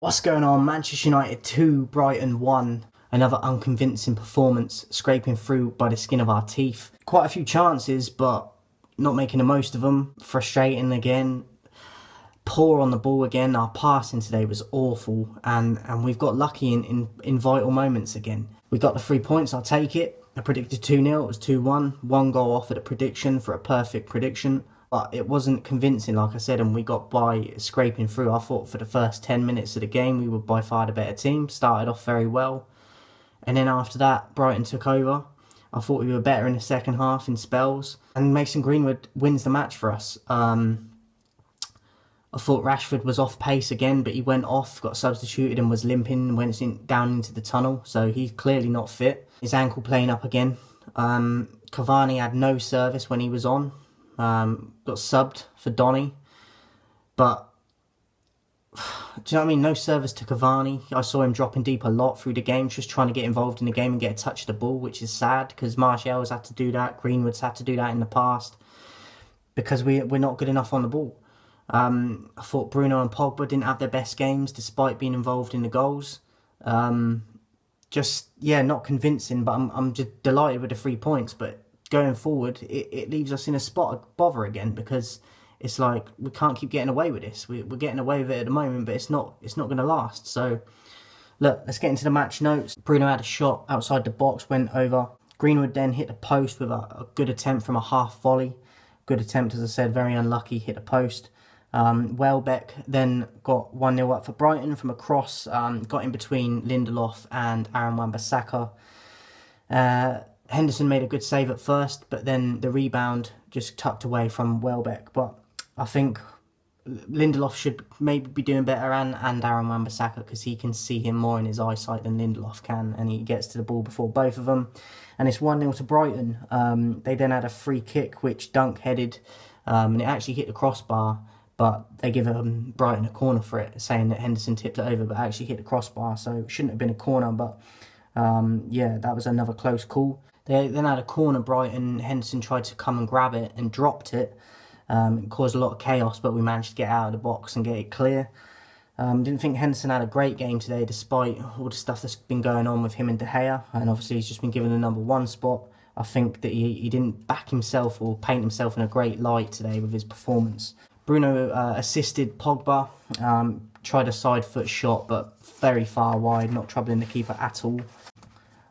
What's going on? Manchester United 2, Brighton 1. Another unconvincing performance, scraping through by the skin of our teeth. Quite a few chances, but not making the most of them. Frustrating again. Poor on the ball again. Our passing today was awful, and we've got lucky in vital moments again. We got the 3 points, I'll take it. I predicted 2-0, it was 2-1. One goal off at a prediction for a perfect prediction. But it wasn't convincing, like I said, and we got by scraping through. I thought for the first 10 minutes of the game, we were by far the better team. Started off very well. And then after that, Brighton took over. I thought we were better in the second half in spells. And Mason Greenwood wins the match for us. I thought Rashford was off pace again, but he went off, got substituted and was limping, down into the tunnel. So he's clearly not fit. His ankle playing up again. Cavani had no service when he was on. Got subbed for Donny, but do you know what I mean? No service to Cavani. I saw him dropping deep a lot through the game, just trying to get involved in the game and get a touch of the ball, which is sad because Martial's had to do that, Greenwood's had to do that in the past because we're not good enough on the ball. I thought Bruno and Pogba didn't have their best games despite being involved in the goals. Not convincing, but I'm just delighted with the 3 points, but going forward, it leaves us in a spot of bother again because it's like we can't keep getting away with this. We're getting away with it at the moment, but it's not going to last. So, look, let's get into the match notes. Bruno had a shot outside the box, went over. Greenwood then hit the post with a good attempt from a half volley. Good attempt, as I said, very unlucky, hit the post. Welbeck then got 1-0 up for Brighton from a cross, got in between Lindelof and Aaron Wan-Bissaka. Henderson made a good save at first, but then the rebound just tucked away from Welbeck. But I think Lindelof should maybe be doing better, and Aaron Wan-Bissaka, because he can see him more in his eyesight than Lindelof can, and he gets to the ball before both of them. And it's 1-0 to Brighton. They then had a free kick, which Dunk headed, and it actually hit the crossbar, but they give Brighton a corner for it, saying that Henderson tipped it over, but actually hit the crossbar, so it shouldn't have been a corner, but that was another close call. They then had a corner, Brighton. Henderson tried to come and grab it and dropped it. It caused a lot of chaos, but we managed to get out of the box and get it clear. Didn't think Henderson had a great game today, despite all the stuff that's been going on with him and De Gea. And obviously he's just been given the number 1 spot. I think that he didn't back himself or paint himself in a great light today with his performance. Bruno assisted Pogba, tried a side foot shot, but very far wide, not troubling the keeper at all.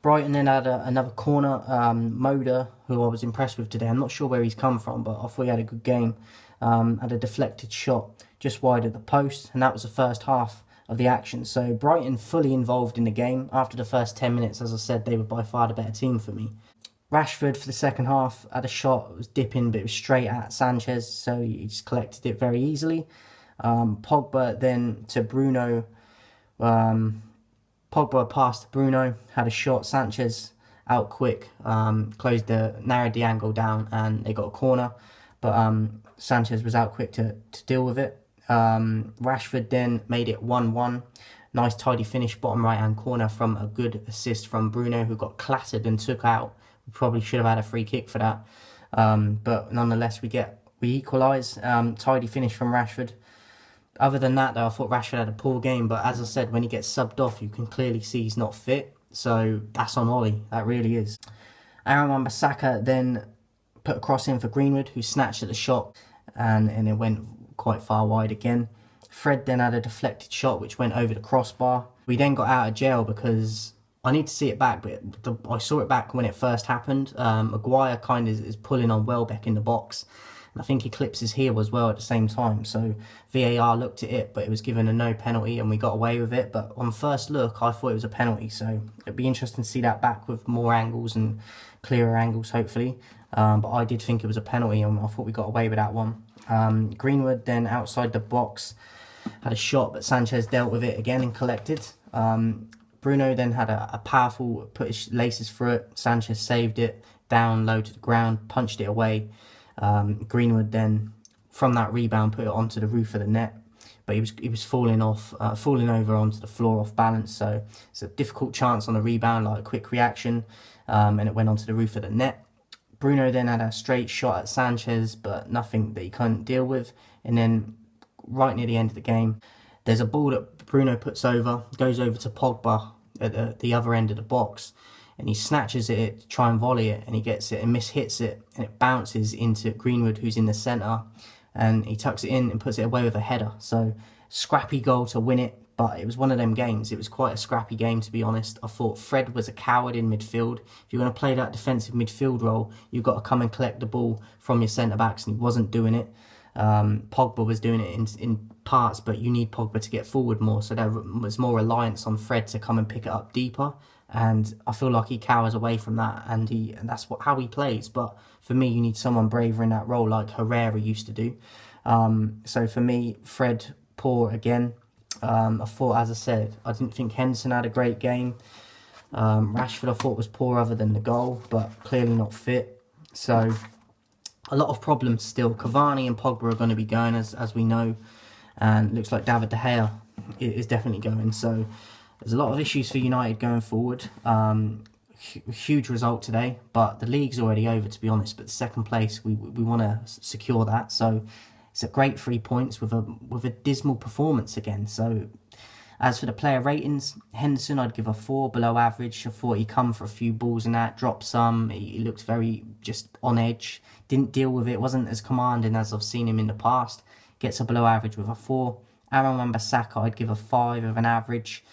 Brighton then had another corner. Moda, who I was impressed with today, I'm not sure where he's come from, but I thought he had a good game. Had a deflected shot just wide of the post, and that was the first half of the action. So Brighton fully involved in the game. After the first 10 minutes, as I said, they were by far the better team for me. Rashford for the second half had a shot, it was dipping, but it was straight at Sanchez, so he just collected it very easily. Pogba then to Bruno. Pogba passed to Bruno, had a shot. Sanchez out quick, narrowed the angle down, and they got a corner. But Sanchez was out quick to deal with it. Rashford then made it 1-1. Nice tidy finish, bottom right hand corner from a good assist from Bruno, who got clattered and took out. We probably should have had a free kick for that. But nonetheless, we equalise. Tidy finish from Rashford. Other than that, though, I thought Rashford had a poor game. But as I said, when he gets subbed off, you can clearly see he's not fit. So that's on Ollie. That really is. Aaron Wan-Bissaka then put a cross in for Greenwood, who snatched at the shot, and it went quite far wide again. Fred then had a deflected shot, which went over the crossbar. We then got out of jail because I need to see it back, but I saw it back when it first happened. Maguire kind of is pulling on Welbeck in the box. And I think he clips his heel as well at the same time. So VAR looked at it, but it was given a no penalty and we got away with it. But on first look, I thought it was a penalty. So it'd be interesting to see that back with more angles and clearer angles, hopefully. But I did think it was a penalty and I thought we got away with that one. Greenwood then outside the box had a shot, but Sanchez dealt with it again and collected. Bruno then had a powerful, put his laces through it. Sanchez saved it, down low to the ground, punched it away. Greenwood then, from that rebound, put it onto the roof of the net, but he was falling over onto the floor off balance. So it's a difficult chance on the rebound, like a quick reaction, and it went onto the roof of the net. Bruno then had a straight shot at Sanchez, but nothing that he couldn't deal with. And then right near the end of the game, There's a ball that Bruno puts over, goes over to Pogba at the other end of the box, and he snatches it to try and volley it, and he gets it and mishits it, and it bounces into Greenwood, who's in the centre, and he tucks it in and puts it away with a header. So scrappy goal to win it, but it was one of them games. It was quite a scrappy game, to be honest. I thought Fred was a coward in midfield. If you're going to play that defensive midfield role, you've got to come and collect the ball from your centre-backs, and he wasn't doing it. Pogba was doing it in parts, but you need Pogba to get forward more, so there was more reliance on Fred to come and pick it up deeper, and I feel like he cowers away from that, and that's how he plays. But for me, you need someone braver in that role, like Herrera used to do. So for me, Fred, poor again. I thought, as I said, I didn't think Henderson had a great game. Rashford I thought was poor other than the goal, but clearly not fit. So a lot of problems still. Cavani and Pogba are going to be going, as we know, and looks like David De Gea is definitely going. So there's a lot of issues for United going forward. Huge result today, but the league's already over, to be honest. But the second place, we want to secure that. So it's a great 3 points with a dismal performance again. So as for the player ratings, Henderson I'd give a 4, below average. I thought he come for a few balls and that, dropped some. He looked very just on edge. Didn't deal with it. Wasn't as commanding as I've seen him in the past. Gets a below average with a 4. Aaron Wan-Bissaka I'd give a 5 of an average.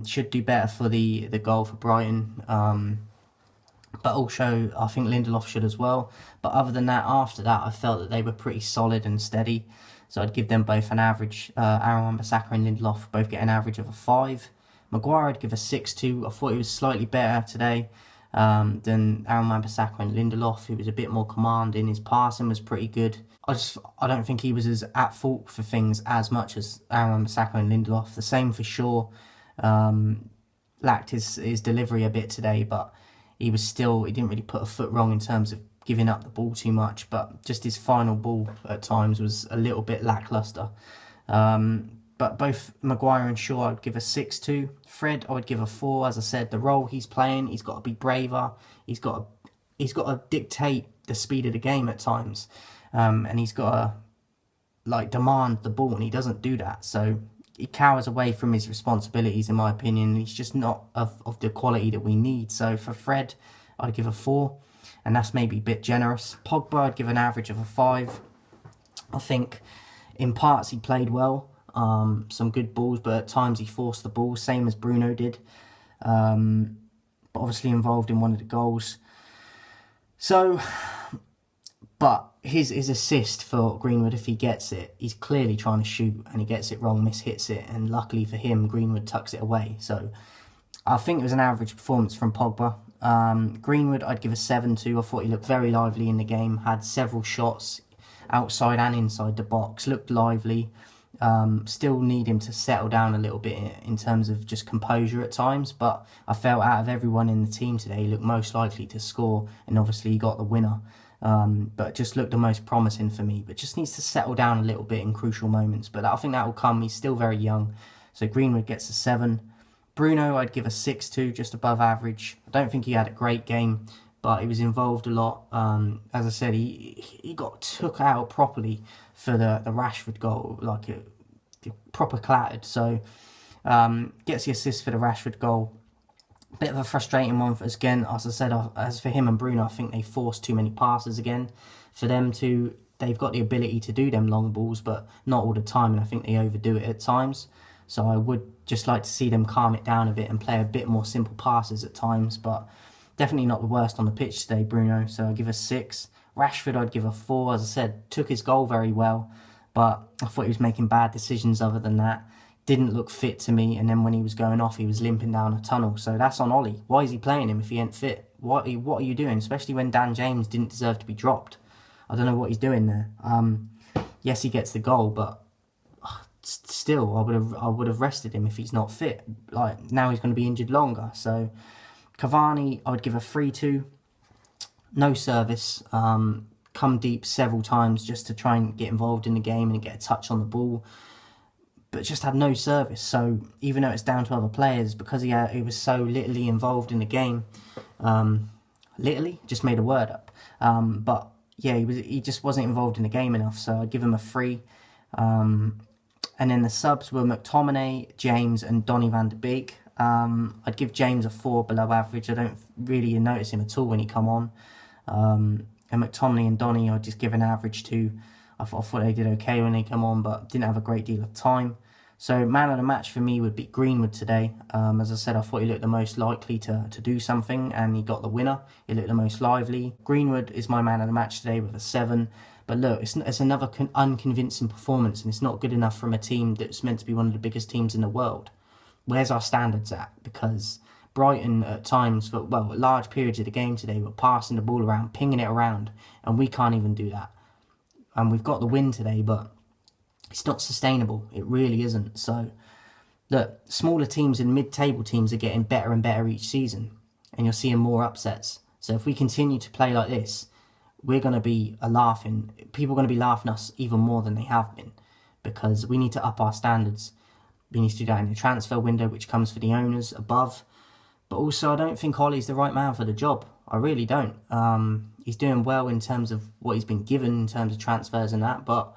Should do better for the goal for Brighton. But also I think Lindelof should as well. But other than that, after that, I felt that they were pretty solid and steady. So I'd give them both an average. Aaron Wan-Bissaka and Lindelof both get an average of a 5. Maguire I'd give a 6-2. I thought he was slightly better today than Aaron Wan-Bissaka and Lindelof. He was a bit more commanding. His passing was pretty good. I don't think he was as at fault for things as much as Aaron Wan-Bissaka and Lindelof. The same for Shaw. Lacked his delivery a bit today, but he didn't really put a foot wrong in terms of giving up the ball too much, but just his final ball at times was a little bit lacklustre. But both Maguire and Shaw I'd give a 6-2. Fred I would give a 4. As I said, the role he's playing, he's got to be braver. He's got to dictate the speed of the game at times, and he's got to demand the ball, and he doesn't do that. So he cowers away from his responsibilities, in my opinion. He's just not of the quality that we need. So for Fred, I'd give a 4, and that's maybe a bit generous. Pogba, I'd give an average of a 5. I think in parts he played well, some good balls, but at times he forced the ball, same as Bruno did. But obviously involved in one of the goals. So, but his assist for Greenwood, if he gets it, he's clearly trying to shoot and he gets it wrong, mishits it, and luckily for him, Greenwood tucks it away. So I think it was an average performance from Pogba. Greenwood, I'd give a 7-2. I thought he looked very lively in the game, had several shots outside and inside the box, looked lively. Still need him to settle down a little bit in terms of just composure at times, but I felt out of everyone in the team today, he looked most likely to score, and obviously he got the winner. But just looked the most promising for me, but just needs to settle down a little bit in crucial moments. But I think that will come. He's still very young. So Greenwood gets a 7. Bruno, I'd give a 6-2, just above average. I don't think he had a great game, but he was involved a lot. As I said, he got took out properly for the Rashford goal, like proper clattered. So gets the assist for the Rashford goal. Bit of a frustrating one for us again. As I said, as for him and Bruno, I think they forced too many passes again. For them to, they've got the ability to do them long balls, but not all the time, and I think they overdo it at times. So I would just like to see them calm it down a bit and play a bit more simple passes at times, but definitely not the worst on the pitch today, Bruno. So I'll give a 6. Rashford, I'd give a 4. As I said, took his goal very well, but I thought he was making bad decisions other than that. Didn't look fit to me, and then when he was going off, he was limping down a tunnel. So that's on Ollie. Why is he playing him if he ain't fit? What are you doing? Especially when Dan James didn't deserve to be dropped. I don't know what he's doing there. Yes, he gets the goal, but still, I would have rested him if he's not fit. Like now, he's going to be injured longer. So Cavani, I would give a 3-2. No service. Come deep several times just to try and get involved in the game and get a touch on the ball, but just had no service. So even though it's down to other players, because he was so littly involved in the game, littly, just made a word up. But yeah, he just wasn't involved in the game enough. So I'd give him a 3. And then the subs were McTominay, James and Donny van de Beek. I'd give James a 4 below average. I don't really notice him at all when he come on. And McTominay and Donny I'd just give an average to. I thought they did okay when they come on, but didn't have a great deal of time. So man of the match for me would be Greenwood today. As I said, I thought he looked the most likely to do something, and he got the winner. He looked the most lively. Greenwood is my man of the match today with a 7. But look, it's another unconvincing performance, and it's not good enough from a team that's meant to be one of the biggest teams in the world. Where's our standards at? Because Brighton at times, for large periods of the game today, were passing the ball around, pinging it around, and we can't even do that. And we've got the win today, but it's not sustainable. It really isn't. So, look, smaller teams and mid-table teams are getting better and better each season, and you're seeing more upsets. So if we continue to play like this, we're going to be people are going to be laughing at us even more than they have been, because we need to up our standards. We need to do that in the transfer window, which comes for the owners above. But also, I don't think Ollie's the right man for the job. I really don't. He's doing well in terms of what he's been given in terms of transfers and that, but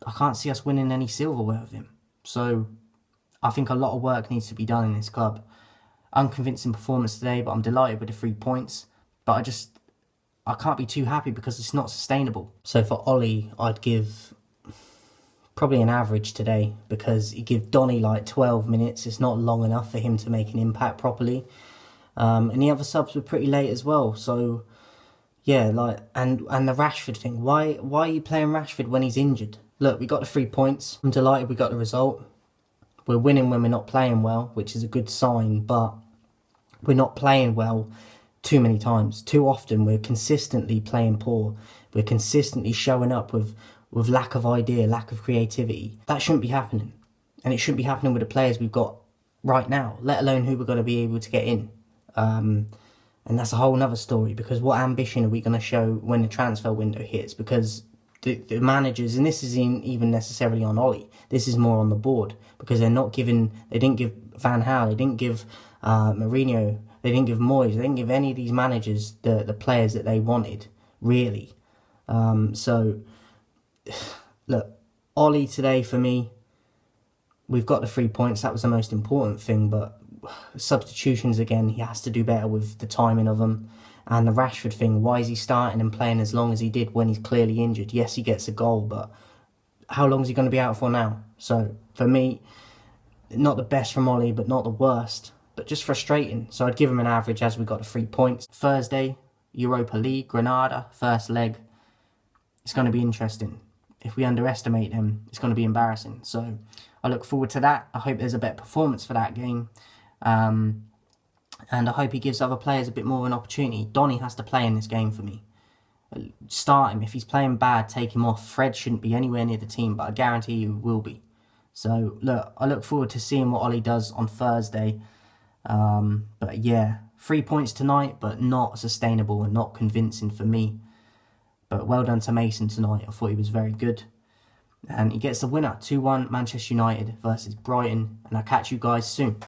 I can't see us winning any silverware with him. So I think a lot of work needs to be done in this club. Unconvincing performance today, but I'm delighted with the 3 points. But I can't be too happy because it's not sustainable. So for Ollie, I'd give probably an average today, because he gave Donny like 12 minutes. It's not long enough for him to make an impact properly. And the other subs were pretty late as well. So yeah, and the Rashford thing. Why are you playing Rashford when he's injured? Look, we got the 3 points. I'm delighted we got the result. We're winning when we're not playing well, which is a good sign, but we're not playing well too many times. Too often we're consistently playing poor. We're consistently showing up with lack of idea, lack of creativity. That shouldn't be happening. And it shouldn't be happening with the players we've got right now, let alone who we're going to be able to get in. And that's a whole nother story, because what ambition are we going to show when the transfer window hits? Because the managers, and this isn't even necessarily on Ollie, this is more on the board, because they didn't give Van Gaal, they didn't give Mourinho, they didn't give Moyes, they didn't give any of these managers the players that they wanted, really. So, look, Ollie today for me, we've got the 3 points, that was the most important thing, but substitutions again, he has to do better with the timing of them. And the Rashford thing, why is he starting and playing as long as he did when he's clearly injured? Yes, he gets a goal, but how long is he going to be out for now? So, for me, not the best from Ollie, but not the worst, but just frustrating. So I'd give him an average, as we got the 3 points. Thursday, Europa League, Granada, first leg. It's going to be interesting. If we underestimate him, it's going to be embarrassing. So I look forward to that. I hope there's a better performance for that game. And I hope he gives other players a bit more of an opportunity. Donny has to play in this game for me. Start him. If he's playing bad, take him off. Fred shouldn't be anywhere near the team, but I guarantee you will be. So, look, I look forward to seeing what Ollie does on Thursday. But yeah, 3 points tonight, but not sustainable and not convincing for me. But well done to Mason tonight. I thought he was very good. And he gets the winner, 2-1 Manchester United versus Brighton. And I'll catch you guys soon.